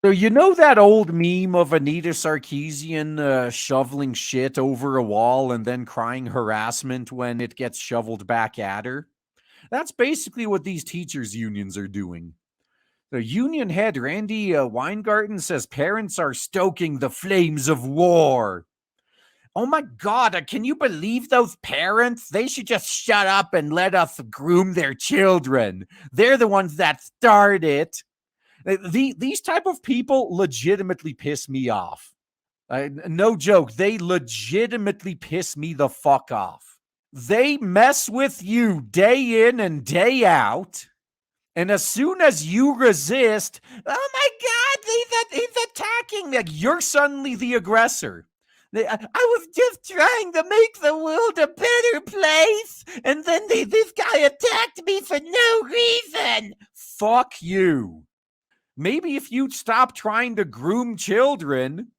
So you know that old meme of Anita Sarkeesian shoveling shit over a wall and then crying harassment when it gets shoveled back at her? That's basically what these teachers' unions are doing. The union head, Randy Weingarten, says parents are stoking the flames of war. Oh my God, can you believe those parents? They should just shut up and let us groom their children. They're the ones that started. These type of people legitimately piss me off. No joke, they legitimately piss me the fuck off. They mess with you day in and day out. And as soon as you resist, oh my God, he's attacking me. Like you're suddenly the aggressor. I was just trying to make the world a better place, and then this guy attacked me for no reason. Fuck you. Maybe if you'd stop trying to groom children,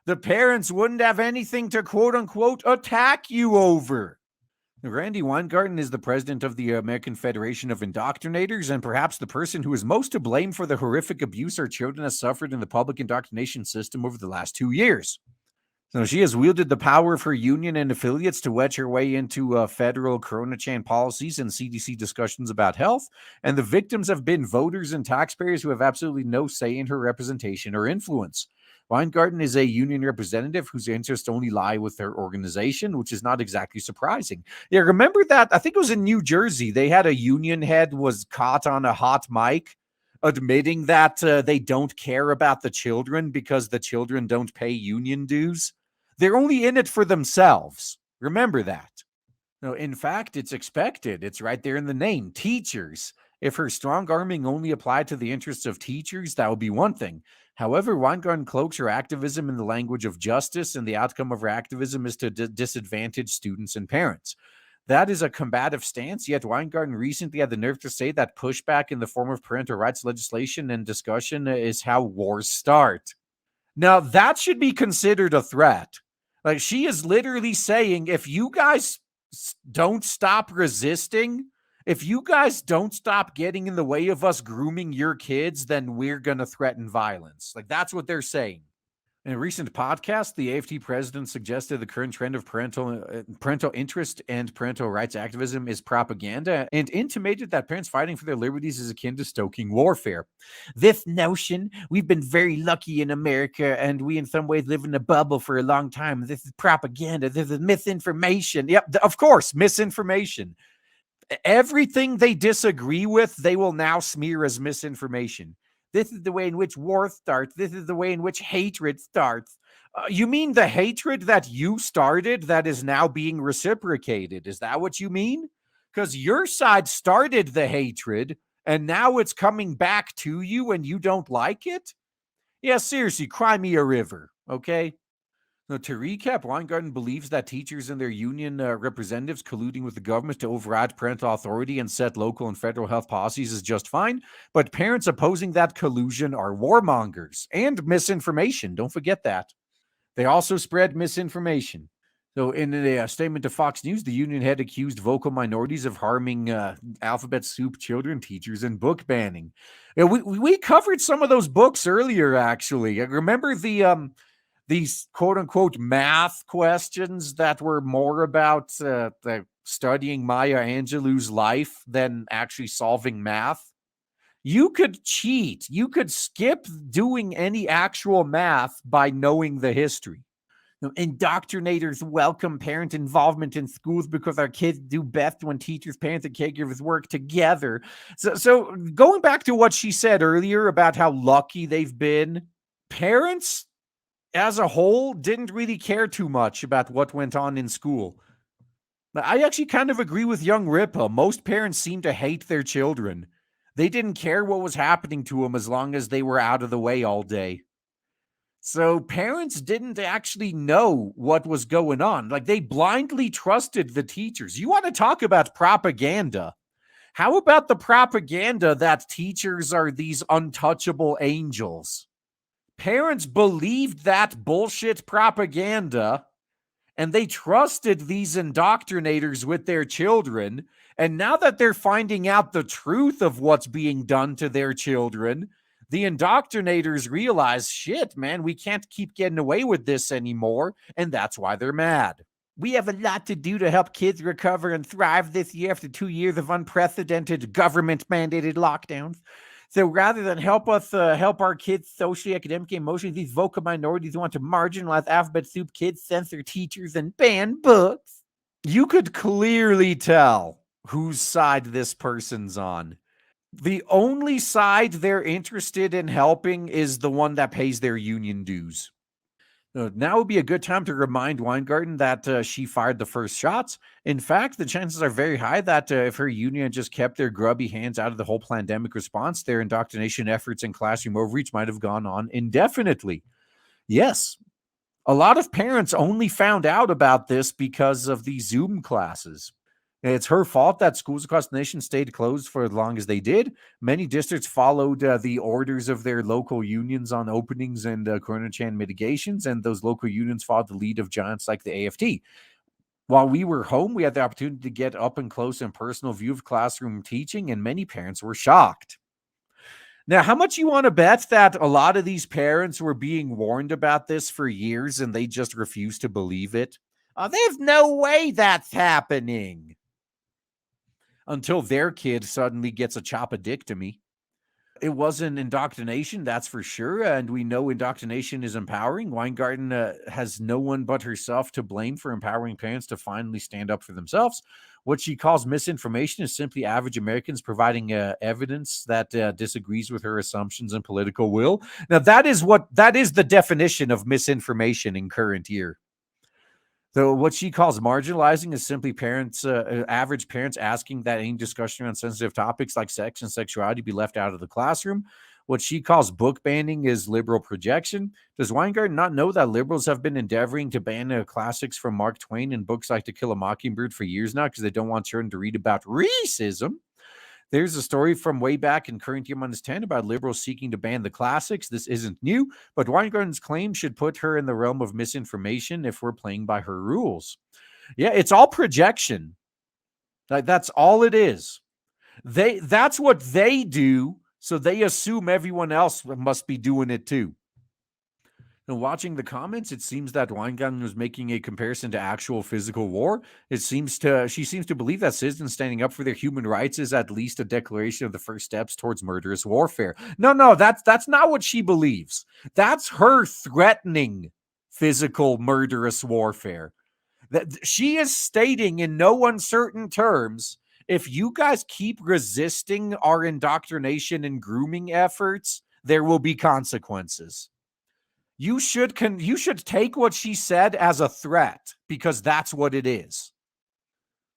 the parents wouldn't have anything to quote unquote attack you over. Randy Weingarten is the president of the American Federation of Indoctrinators and perhaps the person who is most to blame for the horrific abuse our children have suffered in the public indoctrination system over the last 2 years. So she has wielded the power of her union and affiliates to wedge her way into federal Corona Chan policies and CDC discussions about health, and the victims have been voters and taxpayers who have absolutely no say in her representation or influence. Weingarten is a union representative whose interests only lie with their organization, which is not exactly surprising. Yeah, remember that? I think it was in New Jersey. They had a union head was caught on a hot mic admitting that they don't care about the children because the children don't pay union dues. They're only in it for themselves. Remember that. No, in fact, it's expected. It's right there in the name, teachers. If her strong arming only applied to the interests of teachers, that would be one thing. However, Weingarten cloaks her activism in the language of justice, and the outcome of her activism is to disadvantage students and parents. That is a combative stance, yet Weingarten recently had the nerve to say that pushback in the form of parental rights legislation and discussion is how wars start. Now, that should be considered a threat. Like, she is literally saying, if you guys don't stop resisting, if you guys don't stop getting in the way of us grooming your kids, then we're going to threaten violence. Like, that's what they're saying. In a recent podcast, the AFT president suggested the current trend of parental interest and parental rights activism is propaganda and intimated that parents fighting for their liberties is akin to stoking warfare. This notion, we've been very lucky in America and we in some ways live in a bubble for a long time. This is propaganda. This is misinformation. Yep, of course, misinformation. Everything they disagree with, they will now smear as misinformation. This is the way in which war starts. This is the way in which hatred starts. You mean the hatred that you started that is now being reciprocated? Is that what you mean? Because your side started the hatred and now it's coming back to you and you don't like it? Yeah, seriously, cry me a river, okay? Now, to recap, Weingarten believes that teachers and their union representatives colluding with the government to override parental authority and set local and federal health policies is just fine, but parents opposing that collusion are warmongers and misinformation. Don't forget that. They also spread misinformation. So, in a statement to Fox News, the union head accused vocal minorities of harming alphabet soup children, teachers, and book banning. We covered some of those books earlier, actually. Remember these quote unquote math questions that were more about studying Maya Angelou's life than actually solving math? You could cheat. You could skip doing any actual math by knowing the history. Indoctrinators welcome parent involvement in schools because our kids do best when teachers, parents, and caregivers work together. So going back to what she said earlier about how lucky they've been, parents as a whole didn't really care too much about what went on in school. I actually kind of agree with young Ripa. Most parents seem to hate their children. They didn't care what was happening to them as long as they were out of the way all day. So parents didn't actually know what was going on. Like, they blindly trusted the teachers. You want to talk about propaganda? How about the propaganda that teachers are these untouchable angels? Parents believed that bullshit propaganda and they trusted these indoctrinators with their children. And now that they're finding out the truth of what's being done to their children, The indoctrinators realize, shit, man, we can't keep getting away with this anymore, and that's why they're mad. We have a lot to do to help kids recover and thrive this year after 2 years of unprecedented government-mandated lockdowns. So rather than help our kids socially, academically, emotionally, these vocal minorities want to marginalize alphabet soup kids, censor teachers, and ban books. You could clearly tell whose side this person's on. The only side they're interested in helping is the one that pays their union dues. Now would be a good time to remind Weingarten that she fired the first shots. In fact, the chances are very high that if her union just kept their grubby hands out of the whole pandemic response, their indoctrination efforts and classroom overreach might have gone on indefinitely. Yes, a lot of parents only found out about this because of the Zoom classes. It's her fault that schools across the nation stayed closed for as long as they did. Many districts followed the orders of their local unions on openings and Corona Chan mitigations, and those local unions followed the lead of giants like the AFT. While we were home, we had the opportunity to get up and close and personal view of classroom teaching, and many parents were shocked. Now, how much you want to bet that a lot of these parents were being warned about this for years and they just refuse to believe it? There's no way that's happening. Until their kid suddenly gets a chop-a-dick-to-me. It wasn't indoctrination, that's for sure, and we know indoctrination is empowering. Weingarten has no one but herself to blame for empowering parents to finally stand up for themselves. What she calls misinformation is simply average Americans providing evidence that disagrees with her assumptions and political will. Now, that is the definition of misinformation in current year. So what she calls marginalizing is simply average parents asking that any discussion around sensitive topics like sex and sexuality be left out of the classroom. What she calls book banning is liberal projection. Does Weingarten not know that liberals have been endeavoring to ban classics from Mark Twain and books like To Kill a Mockingbird for years now because they don't want children to read about racism? There's a story from way back in Current Year -10 about liberals seeking to ban the classics. This isn't new, but Weingarten's claim should put her in the realm of misinformation if we're playing by her rules. Yeah, it's all projection. That's all it is. That's what they do, so they assume everyone else must be doing it too. And watching the comments, it seems that Weingarten was making a comparison to actual physical war. She seems to believe that citizens standing up for their human rights is at least a declaration of the first steps towards murderous warfare. No, that's not what she believes. That's her threatening physical murderous warfare. That she is stating in no uncertain terms, if you guys keep resisting our indoctrination and grooming efforts, there will be consequences. You should take what she said as a threat because that's what it is.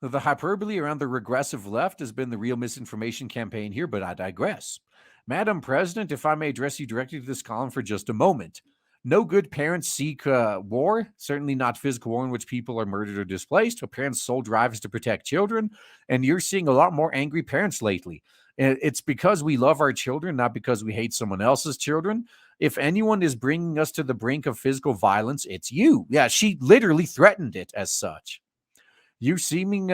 The hyperbole around the regressive left has been the real misinformation campaign here, but I digress. Madam President, if I may address you directly to this column for just a moment. No good parents seek war, certainly not physical war in which people are murdered or displaced. A parent's sole drive is to protect children, and you're seeing a lot more angry parents lately. It's because we love our children, not because we hate someone else's children. If anyone is bringing us to the brink of physical violence, it's you. Yeah, she literally threatened it as such. Your seeming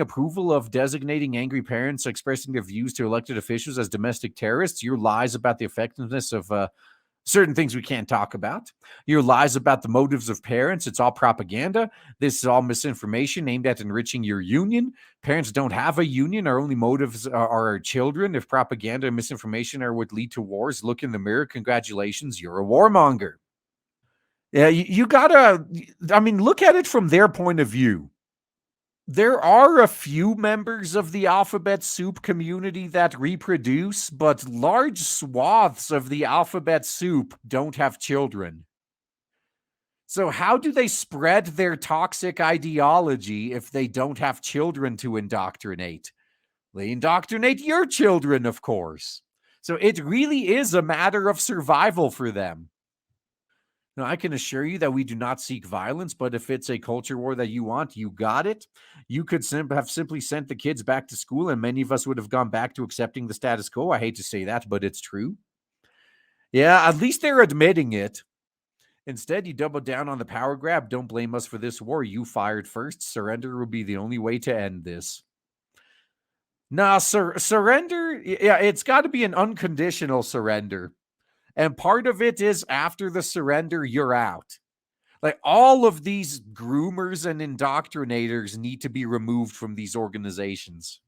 approval of designating angry parents expressing their views to elected officials as domestic terrorists, your lies about the effectiveness of certain things we can't talk about, your lies about the motives of parents, it's all propaganda. This is all misinformation aimed at enriching your union. Parents don't have a union. Our only motives are our children. If propaganda and misinformation are what lead to wars, look in the mirror. Congratulations, you're a warmonger. Yeah, you gotta, look at it from their point of view. There are a few members of the alphabet soup community that reproduce, but large swaths of the alphabet soup don't have children. So how do they spread their toxic ideology if they don't have children to indoctrinate? They indoctrinate your children, of course. So it really is a matter of survival for them. Now, I can assure you that we do not seek violence, but if it's a culture war that you want, you got it. You could have simply sent the kids back to school, and many of us would have gone back to accepting the status quo. I hate to say that, but it's true. Yeah, at least they're admitting it. Instead, you double down on the power grab. Don't blame us for this war. You fired first. Surrender will be the only way to end this. Nah, surrender. Yeah, it's got to be an unconditional surrender. And part of it is after the surrender, you're out. Like all of these groomers and indoctrinators need to be removed from these organizations.